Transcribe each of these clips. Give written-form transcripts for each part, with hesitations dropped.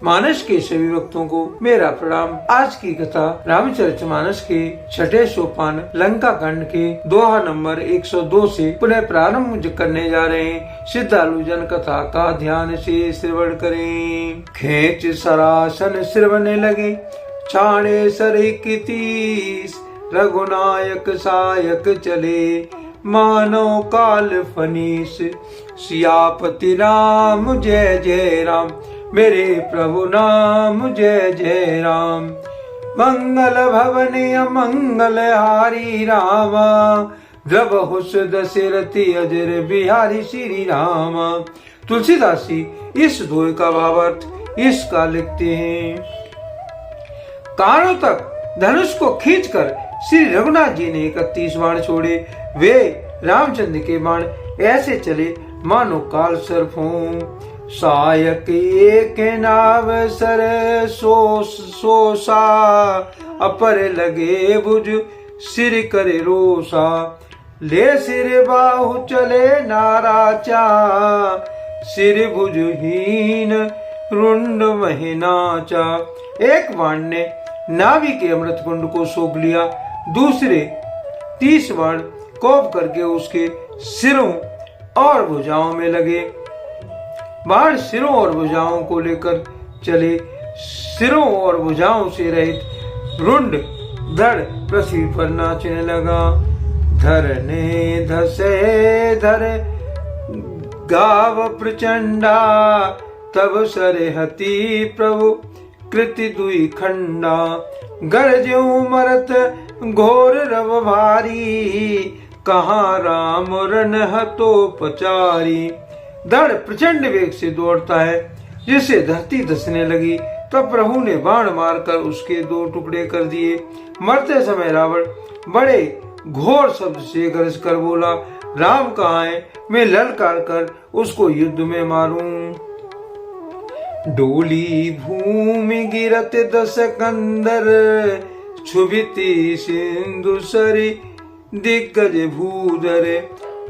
मानस के सभी भक्तों को मेरा प्रणाम। आज की कथा रामचरितमानस के 6ठे सोपान लंका कांड के दोहा नंबर 102 से पुनः प्रारंभ करने जा रहे हैं। श्रद्धालु जन कथा का ध्यान से श्रवण करें। खेच सरासन श्रवण लगे छाणे सर 31 रघुनायक सायक चले मानो काल फनीस सियापति राम जय जय राम मेरे प्रभु नाम जय जय राम। मंगल भवन अमंगल हारी रामा द्रवहुस दशरथि अजर बिहारी श्री राम। तुलसीदास जी इस दोहे का भावार्थ इसका लिखते हैं। कानों तक धनुष को खींचकर श्री रघुनाथ जी ने 31 बाण छोड़े। वे रामचंद्र के बाण ऐसे चले मानो काल सर्प हों। सायक एक नाव सर सोसा अपर लगे भुज सिर करे रोसा ले सिर बाहु चले नाराचा सिर भुजहीन रुंड महिनाचा। एक बाण ने नाभि के अमृत कुंड को सौंप लिया, दूसरे 30 बाण कोप करके उसके सिरों और भुजाओं में लगे। बाण सिरों और भुजाओं को लेकर चले। सिरों और भुजाओं से रहित रुंड धड़ पृथ्वी पर नाचने लगा। धरने धसे धर गाव प्रचंडा तब सरहति प्रभु कृति दुई खंडा। गरजू मरत घोर रव भारी कहाँ राम रन हतो पचारी। धड़ प्रचंड वेग से दौड़ता है जिससे धरती धसने लगी। तब प्रभु ने बाण मारकर उसके 2 टुकड़े कर दिए। मरते समय रावण बड़े घोर शब्द से गरज कर बोला, राम कहाँ है, मैं ललकार कर उसको युद्ध में मारूं। डोली भूमि गिरत 10 कंदर क्षुभिति सिंधु सरी दिग्गज भूधर।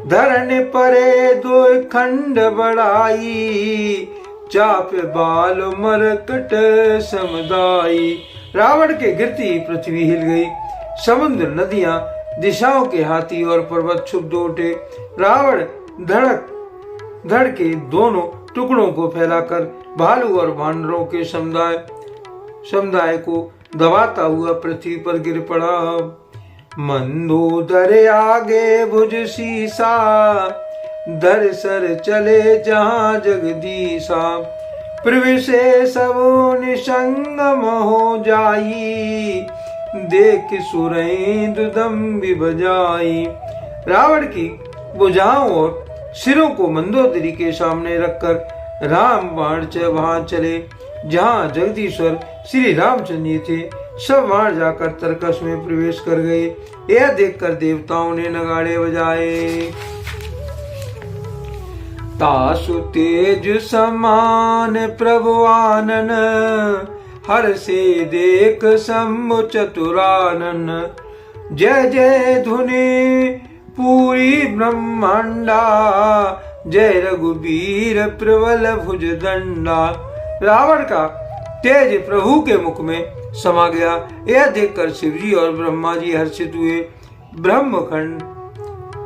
धरने परे 2 खंड बढ़ाई चाप बाल मरकट समुदाई। रावण के गिरती पृथ्वी हिल गई। समुद्र नदियां दिशाओं के हाथी और पर्वत क्षुब्ध उठे। रावण धड़ के दोनों टुकड़ों को फैलाकर भालू और वानरों के समुदाय को दबाता हुआ पृथ्वी पर गिर पड़ा। मंदोदर आगे भुज शीसा दर सर चले जहां जगदीशा। प्रविशे सब निसंगम हो जाई देख सुरेंद्र दम्भि बजाई। रावण की भुजाओं और सिरों को मंदोदरी के सामने रखकर राम बाण वहां चले जहां जगदीश्वर श्री रामचंद्र जी थे। सब वहां जाकर तरकस में प्रवेश कर गए। यह देखकर देवताओं ने नगाड़े बजाए। तासु तेज समान प्रभु आनन हर से देख शंभु चतुरानन। जय जय धुनि पूरी ब्रह्मांडा जय रघुबीर प्रबल भुज दंडा। रावण का तेज प्रभु के मुख में समा गया। यह देखकर शिवजी और ब्रह्मा जी हर्षित हुए।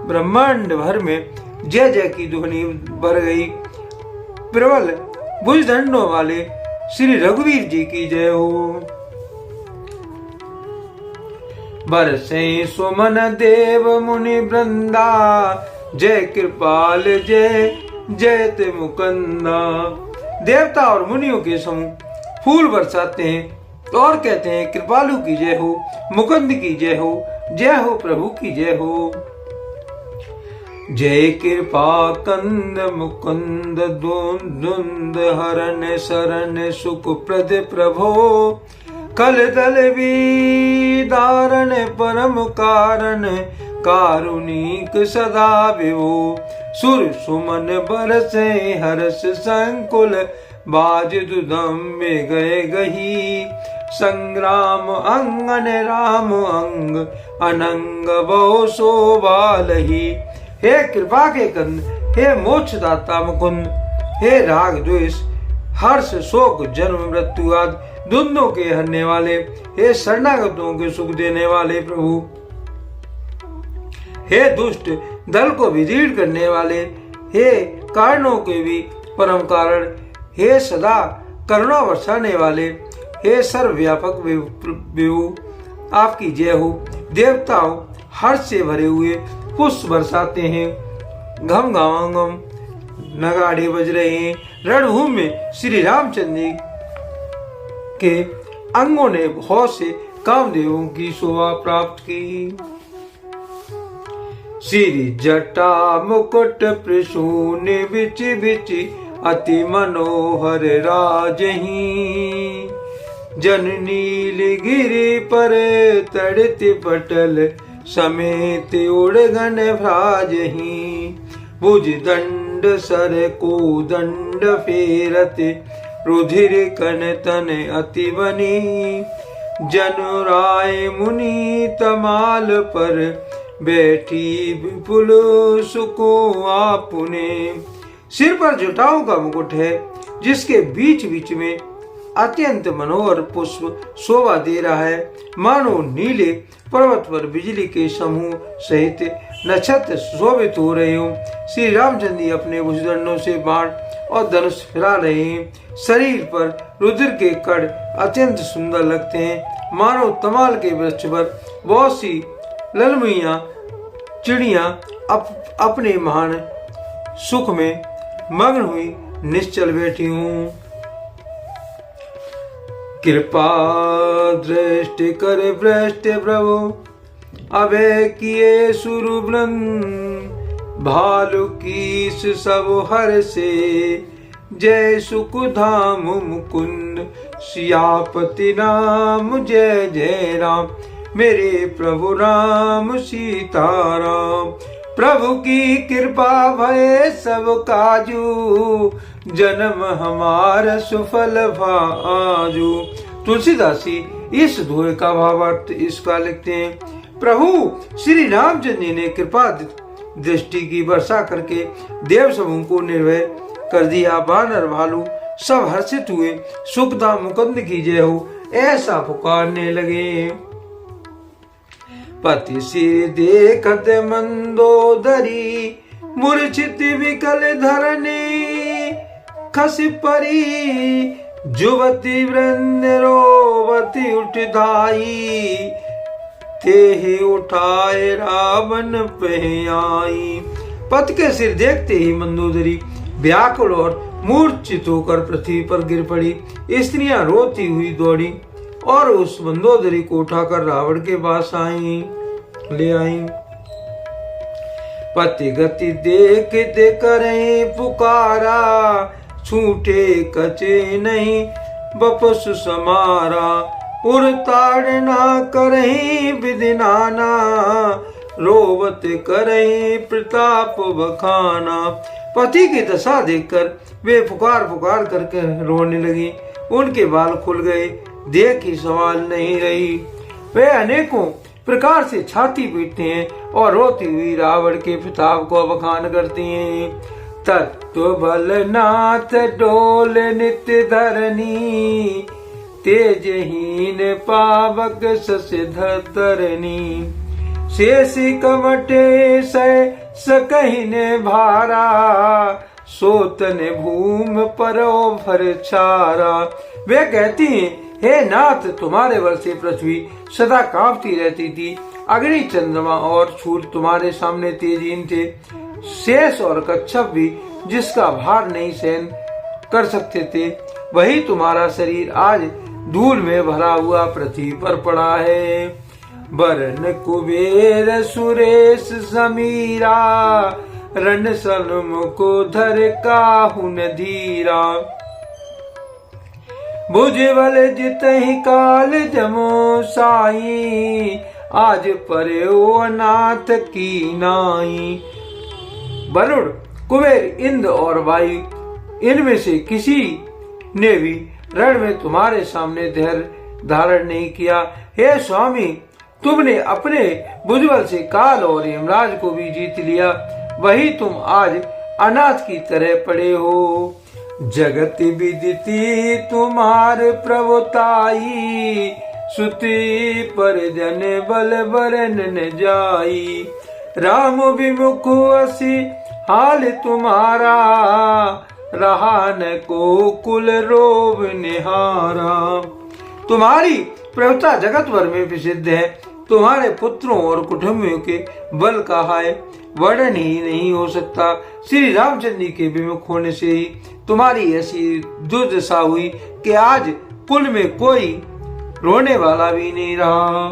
ब्रह्मांड भर में जय जय की ध्वनि भर गई। प्रबल भुजदंडों वाले श्री रघुवीर जी की जय हो। बरसे सुमन देव मुनि वृंदा जय कृपाल जय जयत मुकंदा। देवता और मुनियों के समूह फूल बरसाते हैं और कहते हैं, कृपालु की जय हो, मुकुंद की जय हो प्रभु की जय हो। जय कृपा कंद मुकुंद दुंद हरण शरण सुख प्रद प्रभो। कल दल विदारण परम कारण कारुणिक सदा विभो। सुर सुमन बरसे हर्ष संकुल बाज दुदम्बे गए गही। संग्राम अंगन राम अंग अनंग बहु शोभालही। हे कृपा के कंद, हे मोक्षदाता मुकुंद, हे राग द्वेष हर्ष शोक जन्म मृत्यु आदि द्वंद्वों के हरने वाले, हे शरणागतों के सुख देने वाले प्रभु, हे दुष्ट दल को विदीर्ण करने वाले, हे कारणों के भी परम कारण, हे सदा करुणा वर्षाने वाले, हे सर्वव्यापक विभु, आपकी जय हो। देवताओं हर्ष से भरे हुए पुष्प बरसाते हैं, घम घम घम नगाड़े बज रहे हैं। रणभूमि में श्री रामचंद्र जी के अंगों ने बहुत से कामदेवों की शोभा प्राप्त की। श्री जटा मुकुट प्रसून बिच बिच अति मनोहर राजही, जन नील गिरि पर तड़ति पटल समेत उड़गन भ्राजही, भुज दंड सर को दंड फेरत रुधिर कन तन अति बनी, जन राय मुनि तमाल पर बैठी विपुल सुको आपने। सिर पर जटाओं का मुकुट है, जिसके बीच बीच में अत्यंत मनोहर पुष्प शोभा दे रहा है, मानो नीले पर्वत पर बिजली के समूह सहित नक्षत्र शोभित हो रहे हो। श्री रामचंद्र जी अपने भुजदंडों से बाण और धनुष फिरा रहे हैं। शरीर पर रुद्र के कड़ अत्यंत सुंदर लगते हैं, मानो तमाल के वृक्ष पर बहुत सी ललमुइया चिड़िया अपने महान सुख में मग्न हुई निश्चल बैठी हूँ। कृपा दृष्टि कर भ्रष्ट प्रभु, अभय किए सुरु वृंद, भालु कीस सब हर से, जय सुख धाम मुकुंद, सियापति नाम जय जय राम, मेरे प्रभु राम सीताराम। प्रभु की कृपा भय सब काजू, जन्म हमारा सुफल भाजू। तुलसीदास जी इस दोहे का भावार्थ इसका लिखते हैं। प्रभु श्री रामचंद्र जी ने कृपा दृष्टि की वर्षा करके देव समूह को निर्भय कर दिया। बानर भालू सब हर्षित हुए, सुखधाम मुकुंद की जय हो ऐसा पुकारने लगे। पति सिर देखत मंदोदरी, मूर्छित विकल धरनी, खस परी जुवती वृंद रोवती उठ धाई, तेहि उठाए रावण पे आई। पति के सिर देखते ही मंदोदरी व्याकुल और मूर्छित होकर पृथ्वी पर गिर पड़ी। स्त्रियां रोती हुई दौड़ी और उस मंदोदरी को उठाकर रावण के पास ले आई। पति गति देखते करें पुकारा, छूटे कचे नहीं बपस समारा, उर ताड़ना करें विधि नाना, रोवत करें प्रताप बखाना। पति की दशा देखकर वे पुकार पुकार करके रोने लगी। उनके बाल खुल गए, देख ही सवाल नहीं रही। वे अनेकों प्रकार से छाती पीटते हैं और रोती हुई रावण के प्रताप को बखान करती हैं। तत्व बल नाथ डोल नित्य धरनी, तेजहीन पावक ससिधर तरनी, शेष कमटे सय सकहिने भारा, सोतन भूम परो भर छारा। वे कहती हैं, हे नाथ तुम्हारे बल से पृथ्वी सदा कांपती रहती थी, अग्नि चंद्रमा और सूर्य तुम्हारे सामने तेजहीन थे, शेष और कच्छप भी जिसका भार नहीं सहन कर सकते थे, वही तुम्हारा शरीर आज धूल में भरा हुआ पृथ्वी पर पड़ा है। वरण कुबेर सुरेश समीरा, रण सलम को धर काहुन धीरा, भुजबल जितहि काल जमो साई, आज परे ओ अनाथ की नाई। वरुण कुबेर इंद्र और वायु इनमें से किसी ने भी रण में तुम्हारे सामने धैर्य धारण नहीं किया। हे स्वामी तुमने अपने भुजबल से काल और यमराज को भी जीत लिया, वही तुम आज अनाथ की तरह पड़े हो। जगत विदिती तुम्हार प्रभुताई, सुति पर जन बल बरन न जाई। राम विमुख असी हाल तुम्हारा, रहा न को कुल रोब निहारा। तुम्हारी प्रभुता जगत भर में प्रसिद्ध है। तुम्हारे पुत्रों और कुटुंबियों के बल का हाय वर्णन ही नहीं हो सकता। श्री रामचंद्र जी के विमुख होने से ही तुम्हारी ऐसी दुर्दशा हुई कि आज कुल में कोई रोने वाला भी नहीं रहा।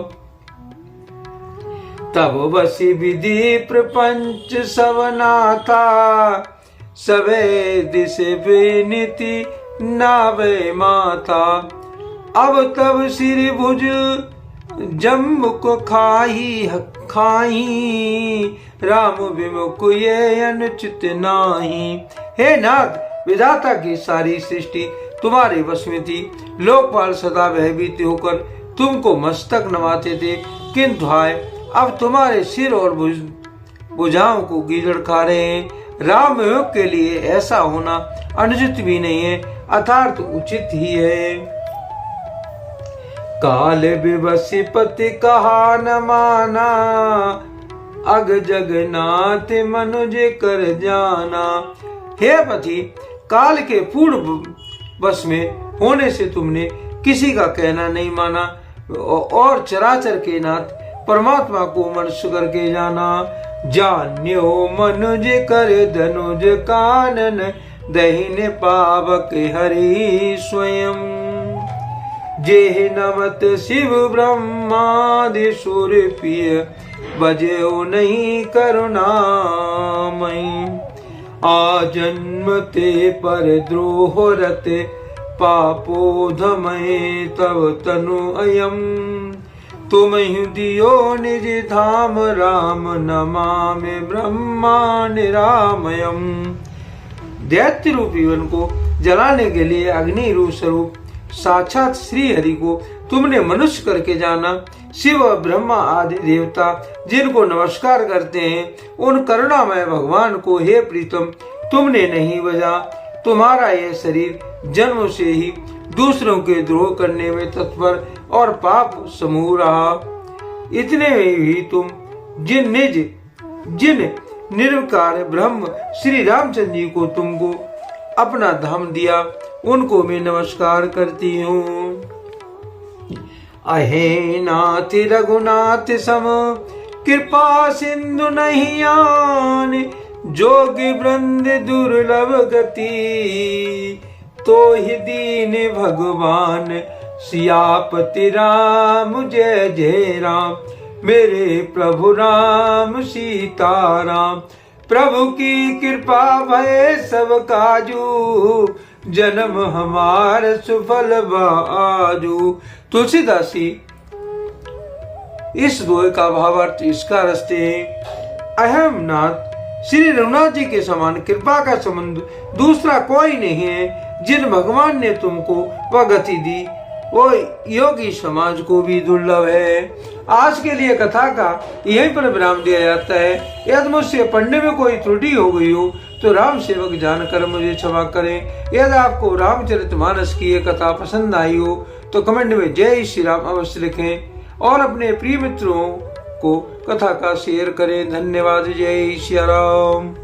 तब बसी विधि प्रपंच सवनाथा, सबे दिश बेनिति नावे माथा। अब तब सिर भुज जम्बु को खाही राम विमुख ये अनुचित नाही। हे नाथ, विधाता की सारी सृष्टि तुम्हारे वश में थी। लोकपाल सदा भयभीत होकर तुमको मस्तक नवाते थे, किंतु हाय अब तुम्हारे सिर और भुजाओं को गीदड़ खा रहे हैं। राम विमुख के लिए ऐसा होना अनुचित भी नहीं है, अर्थात उचित ही है। काल विवसी पति कहा न माना, अग जगन्नाथ मनुज कर जाना। हे पति, काल के पूर्ण बस में होने से तुमने किसी का कहना नहीं माना और चराचर के नाथ परमात्मा को मनुष्य करके जाना। जान्यो मनुज कर धनुज कानन, दहिने पावक हरि स्वयं। जेह नमत शिव ब्रह्मादि सुर प्रिय, बजो नहीं करुणामयी। आजन्मते पर द्रोह रते, पापोधमय तव तनु अयम। तुम ही दियो निज धाम, राम नमामि ब्रह्मा निरामयम। दैत्य रूपी वन को जलाने के लिए अग्नि रूप स्वरूप साक्षात श्री हरि को तुमने मनुष्य करके जाना। शिव ब्रह्मा आदि देवता जिनको नमस्कार करते हैं, उन करुणामय भगवान को हे प्रीतम तुमने नहीं बजा। तुम्हारा यह शरीर जन्म से ही दूसरों के द्रोह करने में तत्पर और पाप समूह रहा। इतने में भी तुम जिन निर्विकार ब्रह्म श्री रामचंद्र जी को तुमको अपना धाम दिया, उनको मैं नमस्कार करती हूँ। अहे नाथ रघुनाथ सम, कृपा सिंधु नहीं आन। जोगी वृंद दुर्लभ गति, तो ही दीन भगवान। सियापति राम जय जय राम, मेरे प्रभु राम सीताराम। प्रभु की कृपा भय सब काजू, जन्म हमार सुफल आजू। तुलसीदास जी इस दोहे का भावार्थ इसका रचते हैं। अहम नाथ श्री रघुनाथ जी के समान कृपा का संबंध दूसरा कोई नहीं है। जिन भगवान ने तुमको वह गति दी, वो योगी समाज को भी दुर्लभ है। आज के लिए कथा का यहीं पर विराम दिया जाता है। यदि मुझसे पढ़ने में कोई त्रुटि हो गई हो तो राम सेवक जानकर मुझे क्षमा करें। यदि आपको रामचरितमानस की ये कथा पसंद आई हो तो कमेंट में जय श्री राम अवश्य लिखें और अपने प्रिय मित्रों को कथा का शेयर करें। धन्यवाद। जय श्री राम।